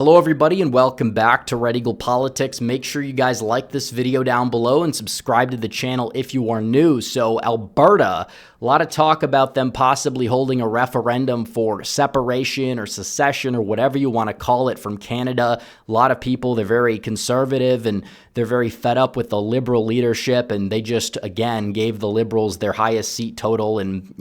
Hello everybody and welcome back to Red Eagle Politics. Make sure you guys like this video down below and subscribe to the channel if you are new. So Alberta, a lot of talk about them possibly holding a referendum for separation or secession or whatever you want to call it from Canada. A lot of people, they're very conservative and they're very fed up with the Liberal leadership, and they just, again, gave the Liberals their highest seat total in,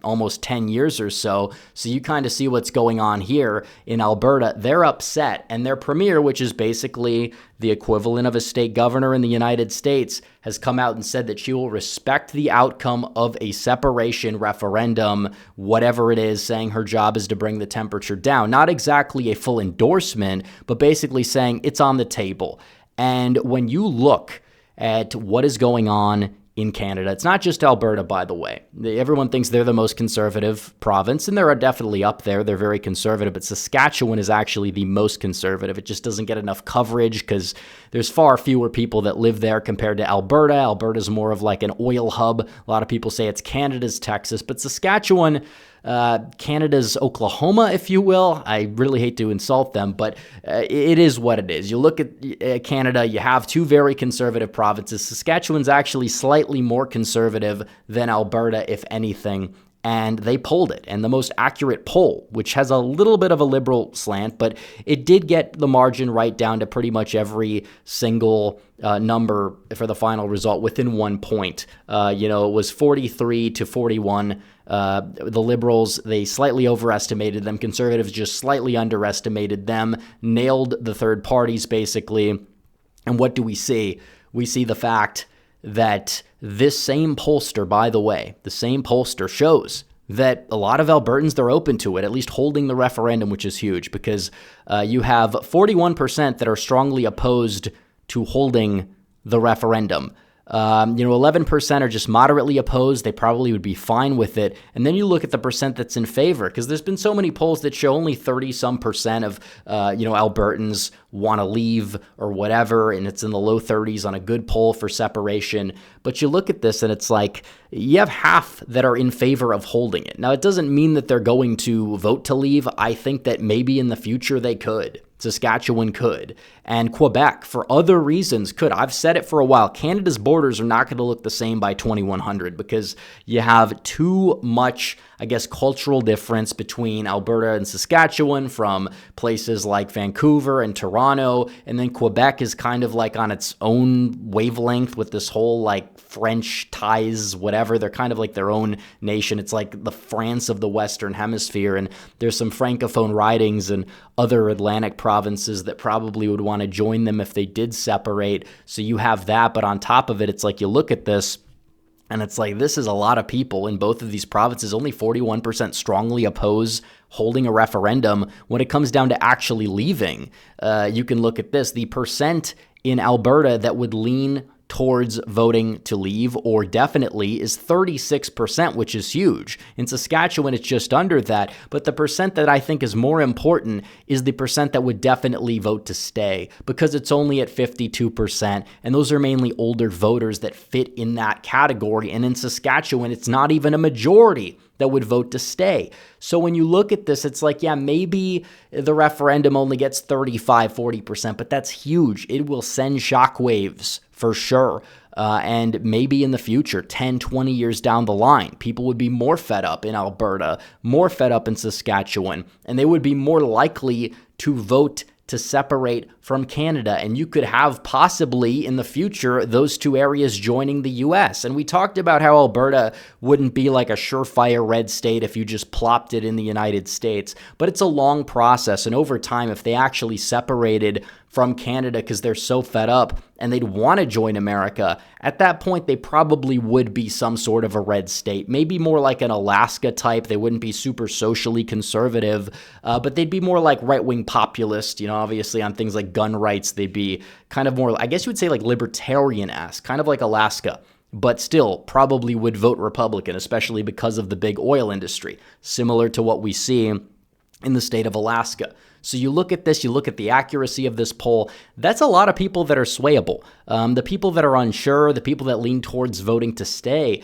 almost 10 years or so. So you kind of see what's going on here in Alberta. They're upset, and their premier, which is basically the equivalent of a state governor in the United States, has come out and said that she will respect the outcome of a separation referendum, whatever it is, saying her job is to bring the temperature down. Not exactly a full endorsement, but basically saying it's on the table. And when you look at what is going on in Canada, it's not just Alberta, by the way. Everyone thinks they're the most conservative province, and they're definitely up there. They're very conservative, but Saskatchewan is actually the most conservative. It just doesn't get enough coverage because there's far fewer people that live there compared to Alberta. Alberta's more of like an oil hub. A lot of people say it's Canada's Texas, but Saskatchewan, Canada's Oklahoma, if you will. I really hate to insult them, but it is what it is. You look at Canada, you have two very conservative provinces. Saskatchewan's actually slightly more conservative than Alberta, if anything, and they polled it. And the most accurate poll, which has a little bit of a Liberal slant, but it did get the margin right down to pretty much every single number for the final result within 1 point. It was 43 to 41. The Liberals, they slightly overestimated them. Conservatives just slightly underestimated them, nailed the third parties, basically. And what do we see? We see the fact that this same pollster, by the way, the same pollster shows that a lot of Albertans, they're open to it, at least holding the referendum, which is huge because you have 41% that are strongly opposed to holding the referendum. 11% are just moderately opposed. They probably would be fine with it. And then you look at the percent that's in favor, because there's been so many polls that show only 30-some% of, Albertans want to leave or whatever, and it's in the low 30s on a good poll for separation. But you look at this and it's like you have half that are in favor of holding it. Now, it doesn't mean that they're going to vote to leave. I think that maybe in the future they could. Saskatchewan could, and Quebec, for other reasons, could. I've said it for a while. Canada's borders are not going to look the same by 2100 because you have too much, cultural difference between Alberta and Saskatchewan from places like Vancouver and Toronto, and then Quebec is kind of like on its own wavelength with this whole French ties, whatever. They're kind of like their own nation. It's like the France of the Western Hemisphere, and there's some Francophone ridings and other Atlantic provinces that probably would want to join them if they did separate. So you have that, but on top of it, it's like you look at this, and it's like this is a lot of people in both of these provinces. Only 41% strongly oppose holding a referendum. When it comes down to actually leaving, you can look at this. The percent in Alberta that would lean towards voting to leave or definitely is 36%, which is huge. In Saskatchewan, it's just under that, but the percent that I think is more important is the percent that would definitely vote to stay, because it's only at 52%, and those are mainly older voters that fit in that category, and in Saskatchewan, it's not even a majority that would vote to stay. So when you look at this, it's like, yeah, maybe the referendum only gets 35-40%, but that's huge. It will send shockwaves for sure. And maybe in the future, 10, 20 years down the line, people would be more fed up in Alberta, more fed up in Saskatchewan, and they would be more likely to vote to separate from Canada. And you could have possibly in the future those two areas joining the U.S. And we talked about how Alberta wouldn't be like a surefire red state if you just plopped it in the United States. But it's a long process. And over time, if they actually separated from Canada because they're so fed up and they'd want to join America, at that point, they probably would be some sort of a red state, maybe more like an Alaska type. They wouldn't be super socially conservative, but they'd be more like right-wing populist, obviously on things like gun rights. They'd be kind of more, I guess you would say like libertarian-esque, kind of like Alaska, but still probably would vote Republican, especially because of the big oil industry, similar to what we see in the state of Alaska. So you look at this, you look at the accuracy of this poll, that's a lot of people that are swayable. The people that are unsure, the people that lean towards voting to stay,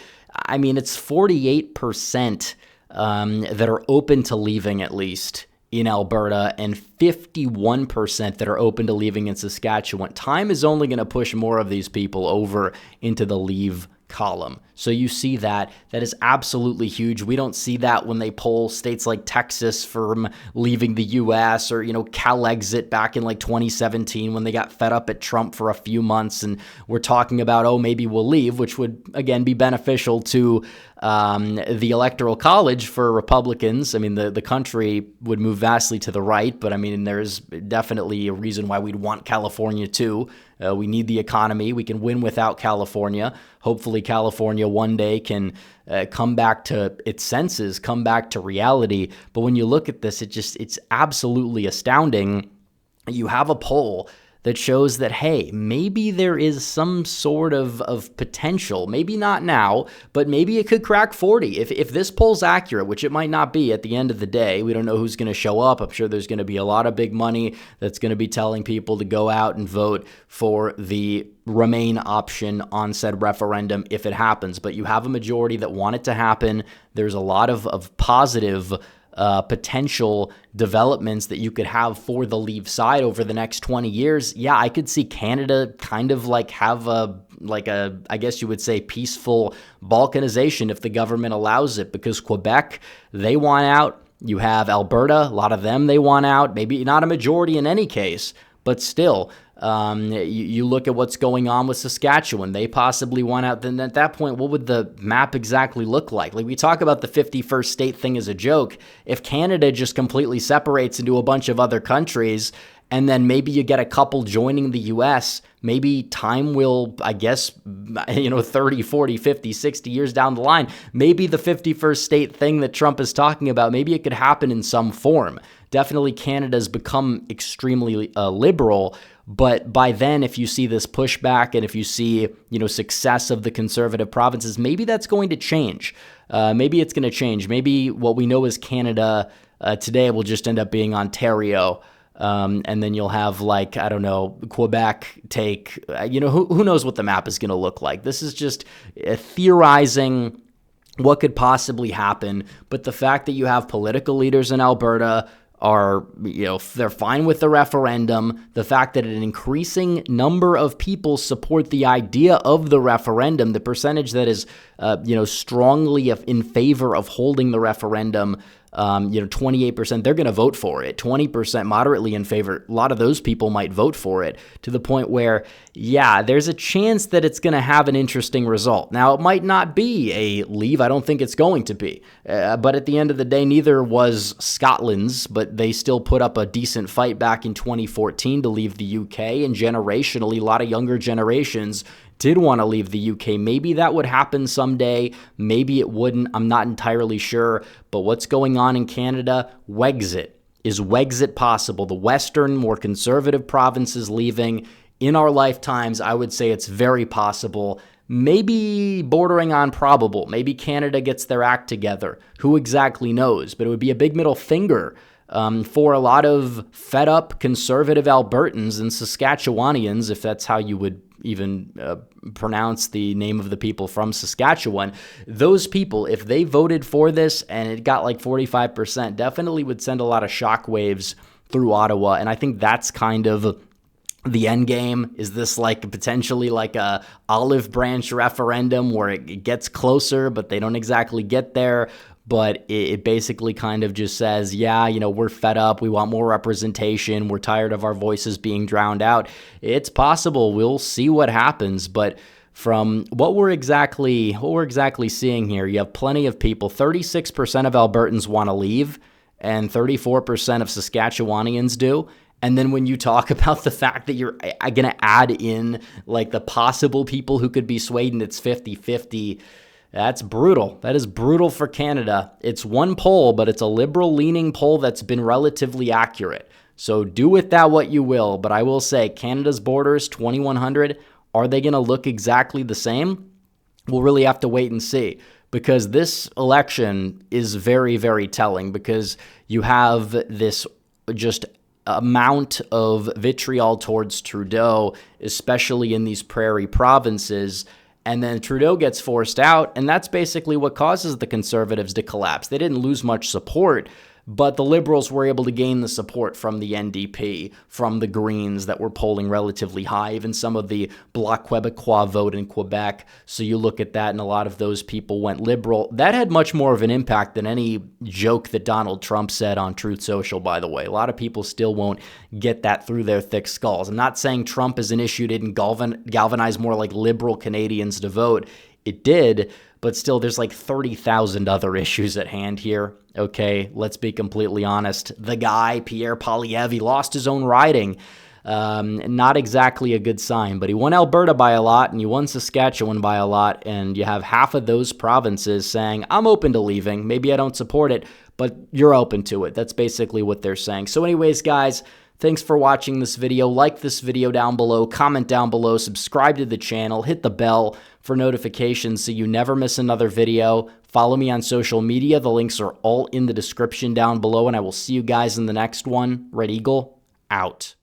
it's 48% that are open to leaving at least in Alberta and 51% that are open to leaving in Saskatchewan. Time is only going to push more of these people over into the leave column. So you see that is absolutely huge. We don't see that when they poll states like Texas from leaving the US, or, CalExit back in like 2017 when they got fed up at Trump for a few months and we're talking about, oh, maybe we'll leave, which would again be beneficial to the Electoral College for Republicans. I mean, the country would move vastly to the right, but I mean, there's definitely a reason why we'd want California too. We need the economy. We can win without California. Hopefully California one day can come back to its senses, come back to reality. But when you look at this, it's absolutely astounding. You have a poll that shows that, hey, maybe there is some sort of potential, maybe not now, but maybe it could crack 40. If this poll's accurate, which it might not be at the end of the day, we don't know who's going to show up. I'm sure there's going to be a lot of big money that's going to be telling people to go out and vote for the Remain option on said referendum if it happens. But you have a majority that want it to happen. There's a lot of positive potential developments that you could have for the leave side over the next 20 years. Yeah, I could see Canada kind of like have I guess you would say, peaceful balkanization if the government allows it, because Quebec, they want out. You have Alberta, a lot of them, they want out. Maybe not a majority in any case, but still, you look at what's going on with Saskatchewan. They possibly want out. Then at that point, what would the map exactly look like? Like, we talk about the 51st state thing as a joke. If Canada just completely separates into a bunch of other countries, and then maybe you get a couple joining the U.S., maybe time will, I guess, 30, 40, 50, 60 years down the line, maybe the 51st state thing that Trump is talking about, maybe it could happen in some form. Definitely Canada's become extremely liberal, but by then, if you see this pushback and if you see, success of the conservative provinces, maybe that's going to change. Maybe it's going to change. Maybe what we know as Canada today will just end up being Ontario. And then you'll have, like, I don't know, Quebec take, who knows what the map is going to look like. This is just theorizing what could possibly happen. But the fact that you have political leaders in Alberta are, they're fine with the referendum. The fact that an increasing number of people support the idea of the referendum, the percentage that is, strongly in favor of holding the referendum, 28%, they're going to vote for it. 20% moderately in favor. A lot of those people might vote for it, to the point where, yeah, there's a chance that it's going to have an interesting result. Now, it might not be a leave. I don't think it's going to be. But at the end of the day, neither was Scotland's, but they still put up a decent fight back in 2014 to leave the UK. And generationally, a lot of younger generations did want to leave the UK. Maybe that would happen someday. Maybe it wouldn't. I'm not entirely sure. But what's going on in Canada? Wexit. Is Wexit possible? The Western, more conservative provinces leaving in our lifetimes, I would say it's very possible. Maybe bordering on probable. Maybe Canada gets their act together. Who exactly knows? But it would be a big middle finger for a lot of fed up conservative Albertans and Saskatchewanians, if that's how you would even pronounce the name of the people from Saskatchewan. Those people, if they voted for this and it got like 45%, definitely would send a lot of shockwaves through Ottawa. And I think that's kind of the end game. Is this like potentially like a olive branch referendum where it gets closer, but they don't exactly get there? But it basically kind of just says, yeah, we're fed up. We want more representation. We're tired of our voices being drowned out. It's possible. We'll see what happens. But from what we're exactly seeing here, you have plenty of people. 36% of Albertans want to leave, and 34% of Saskatchewanians do. And then when you talk about the fact that you're going to add in like the possible people who could be swayed, and it's 50-50, that's brutal. That is brutal for Canada. It's one poll, but it's a liberal-leaning poll that's been relatively accurate. So do with that what you will. But I will say, Canada's borders, 2,100, are they going to look exactly the same? We'll really have to wait and see, because this election is very, very telling, because you have this just amount of vitriol towards Trudeau, especially in these prairie provinces. And then Trudeau gets forced out, and that's basically what causes the Conservatives to collapse. They didn't lose much support, but the Liberals were able to gain the support from the NDP, from the Greens that were polling relatively high, even some of the Bloc Québécois vote in Quebec. So you look at that, and a lot of those people went Liberal. That had much more of an impact than any joke that Donald Trump said on Truth Social, by the way. A lot of people still won't get that through their thick skulls. I'm not saying Trump as an issue didn't galvanize more like liberal Canadians to vote. It did, but still there's like 30,000 other issues at hand here. Okay, let's be completely honest. The guy, Pierre Poilievre, he lost his own riding. Not exactly a good sign, but he won Alberta by a lot and he won Saskatchewan by a lot, and you have half of those provinces saying, I'm open to leaving. Maybe I don't support it, but you're open to it. That's basically what they're saying. So anyways, guys, thanks for watching this video. Like this video down below, comment down below, subscribe to the channel, hit the bell for notifications so you never miss another video. Follow me on social media. The links are all in the description down below, and I will see you guys in the next one. Red Eagle, out.